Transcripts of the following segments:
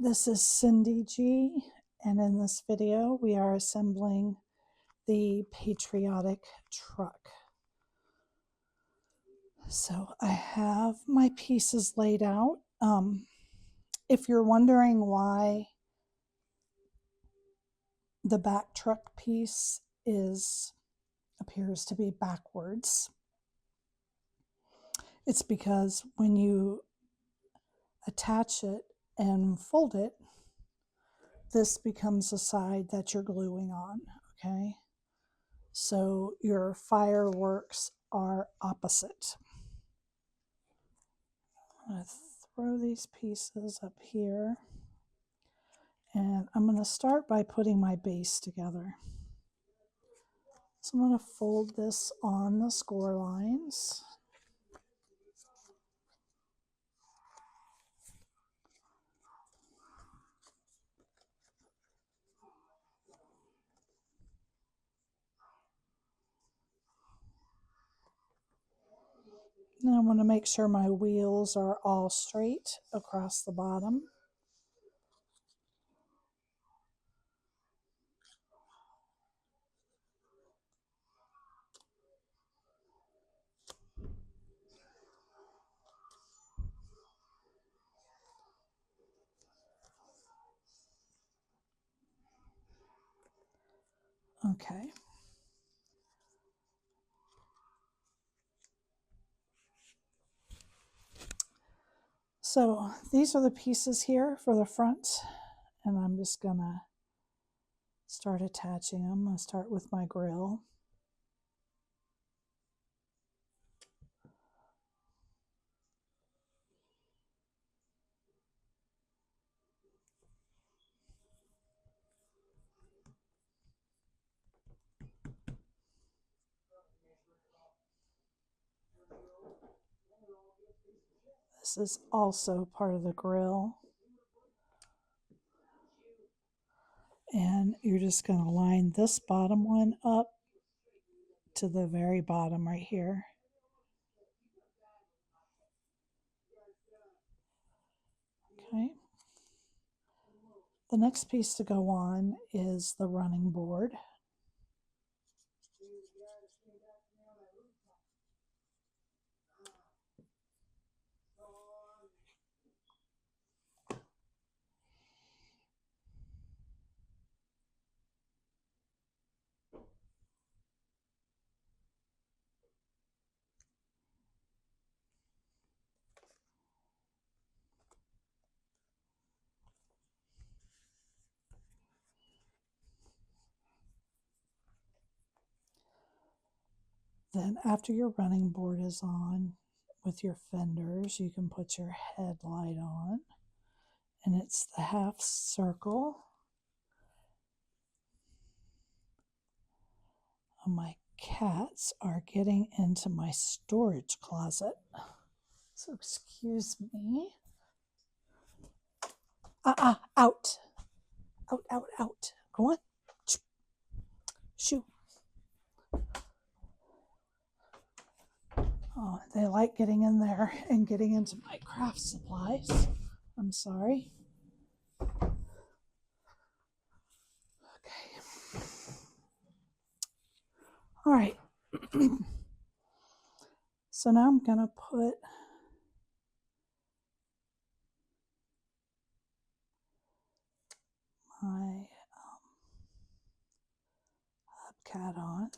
This is Cyndy G, and in this video we are assembling the Patriotic truck. So I have my pieces laid out. If you're wondering why the back truck piece appears to be backwards, it's because when you attach it and fold it, this becomes the side that you're gluing on, okay? So your fireworks are opposite. I'm going to throw these pieces up here, and I'm going to start by putting my base together. So I'm going to fold this on the score lines. Now I want to make sure my wheels are all straight across the bottom. Okay. So these are the pieces here for the front, and I'm just gonna start attaching them. I'll start with my grill. This is also part of the grill. And you're just going to line this bottom one up to the very bottom right here. Okay. The next piece to go on is the running board. Then after your running board is on with your fenders, you can put your headlight on, and it's the half circle. My cats are getting into my storage closet, so excuse me. Out. Out, out, out. Go on. Shoo. Oh, they like getting in there and getting into my craft supplies. I'm sorry. Okay. All right. So now I'm going to put my hubcap on.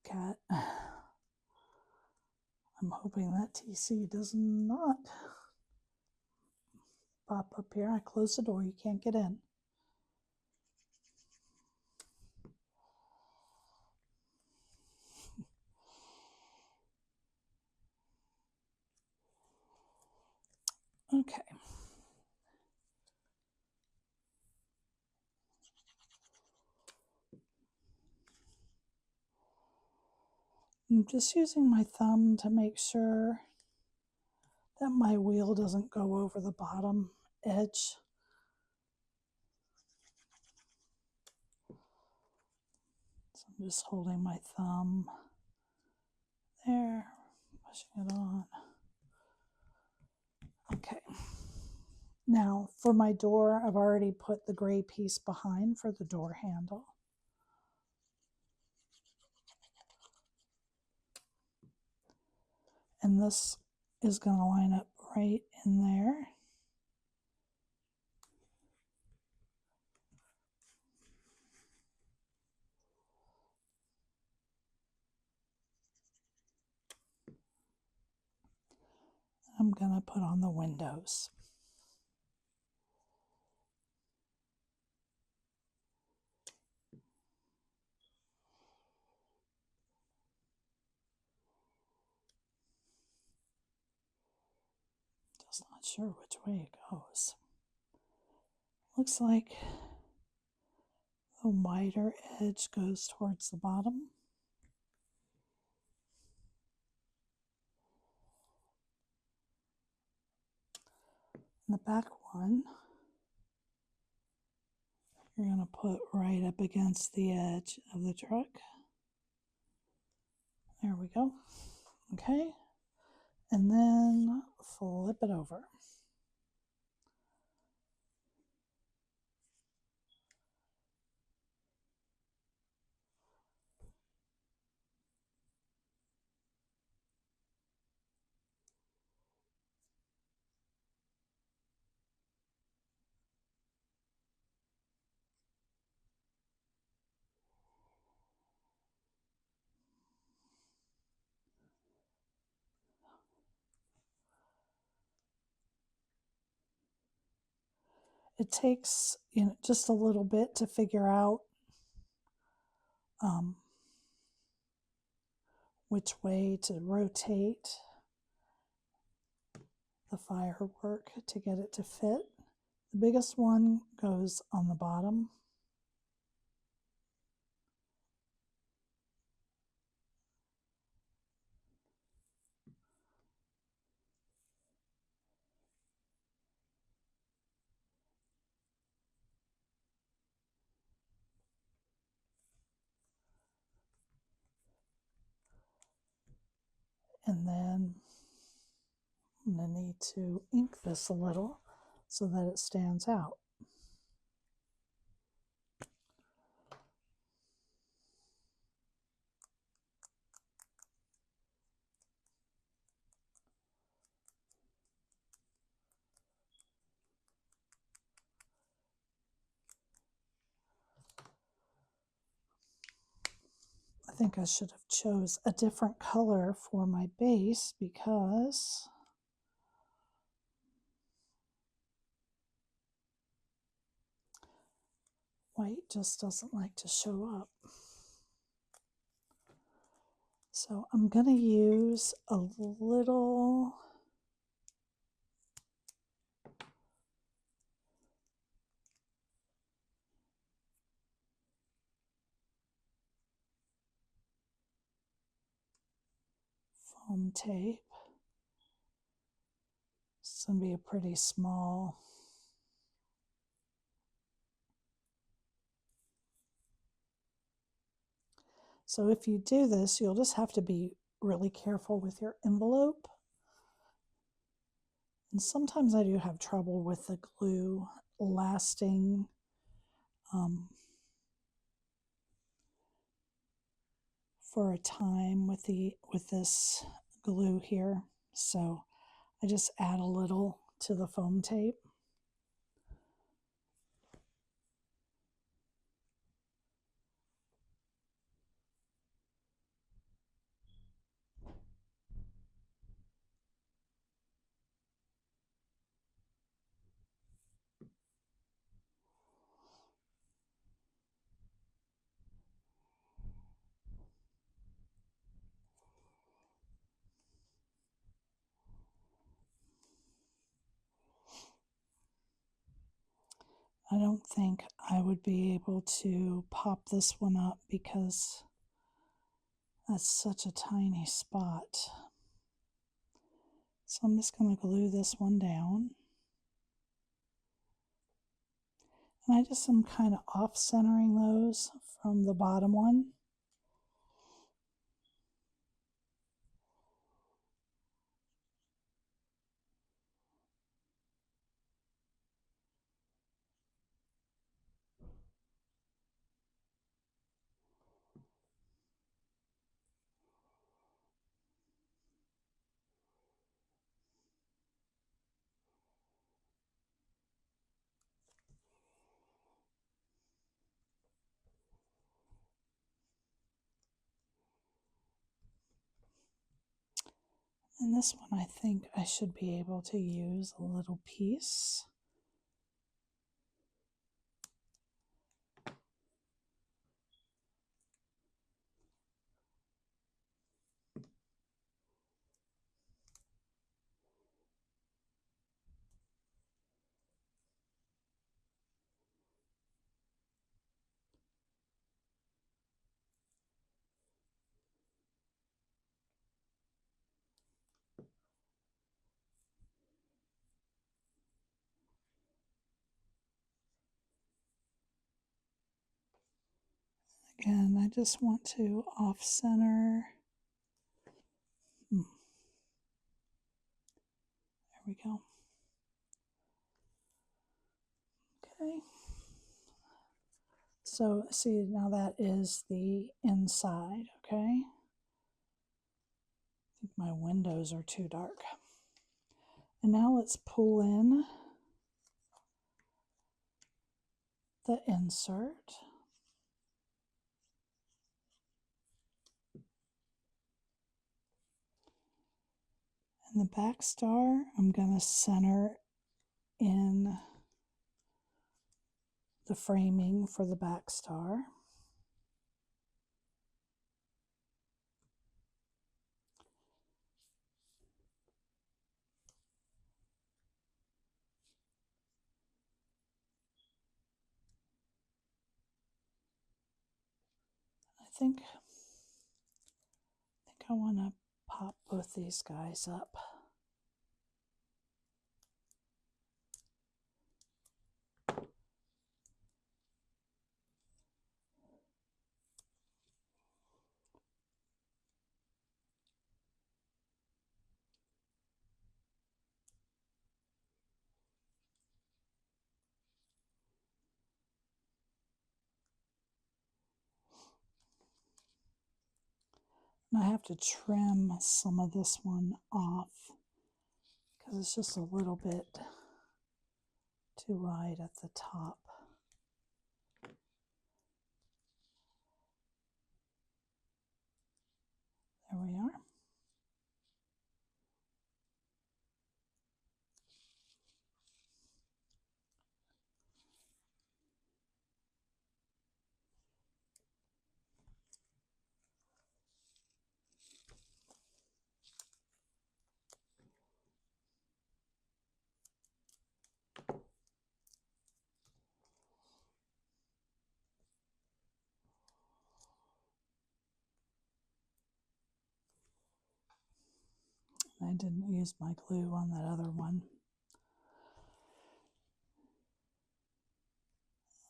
Hubcap. I'm hoping that TC does not pop up here. I close the door. You can't get in. Okay. I'm just using my thumb to make sure that my wheel doesn't go over the bottom edge. So I'm just holding my thumb there, pushing it on. Okay. Now for my door, I've already put the gray piece behind for the door handle. And this is going to line up right in there. I'm going to put on the windows. Just not sure which way it goes. Looks like the wider edge goes towards the bottom. And the back one, you're going to put right up against the edge of the truck. There we go. Okay. And then flip it over. It takes, just a little bit to figure out which way to rotate the firework to get it to fit. The biggest one goes on the bottom. And then I'm going to need to ink this a little so that it stands out. I think I should have chose a different color for my base because white just doesn't like to show up. So I'm going to use a little foam tape. It's going to be a pretty small. So if you do this, you'll just have to be really careful with your envelope. And sometimes I do have trouble with the glue lasting for a time with this glue here. So I just add a little to the foam tape. I don't think I would be able to pop this one up because that's such a tiny spot. So I'm just going to glue this one down. And I just am kind of off-centering those from the bottom one. And this one I think I should be able to use a little piece. Again, I just want to off-center. There we go. Okay. So see, now that is the inside, okay? I think my windows are too dark. And now let's pull in the insert. And the back star, I'm going to center in the framing for the back star. I think I want to pop both these guys up. And I have to trim some of this one off because it's just a little bit too wide at the top. There we are. I didn't use my glue on that other one.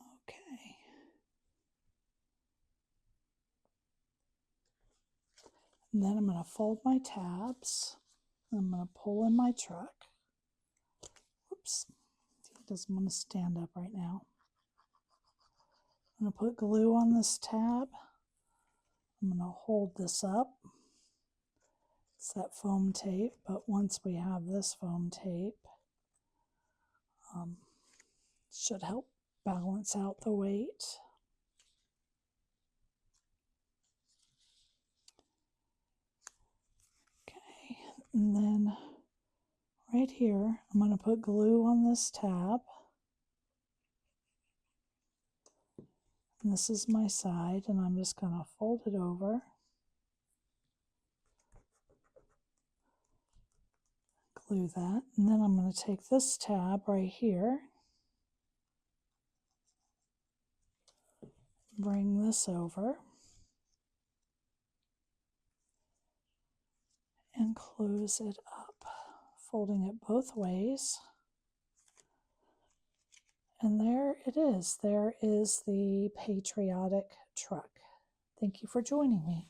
Okay. And then I'm going to fold my tabs. I'm going to pull in my truck. Whoops. It doesn't want to stand up right now. I'm going to put glue on this tab. I'm going to hold this up. It's that foam tape, but once we have this foam tape, it should help balance out the weight. Okay, and then right here, I'm going to put glue on this tab. And this is my side, and I'm just going to fold it over. Glue that, and then I'm going to take this tab right here, bring this over, and close it up, folding it both ways. And there it is. There is the Patriotic truck. Thank you for joining me.